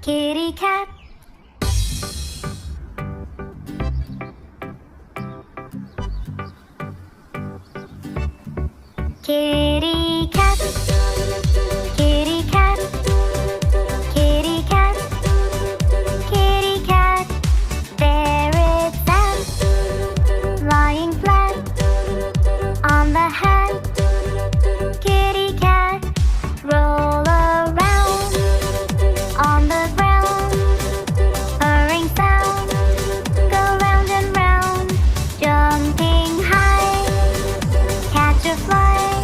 Kitty cat. Kitty cat. Kitty cat. Kitty cat. Kitty cat. There it sat, lying flat on the hat. Kitty cat. Roll around on the ground. Purring sound. Go round and round. Jumping high. Catch a fly.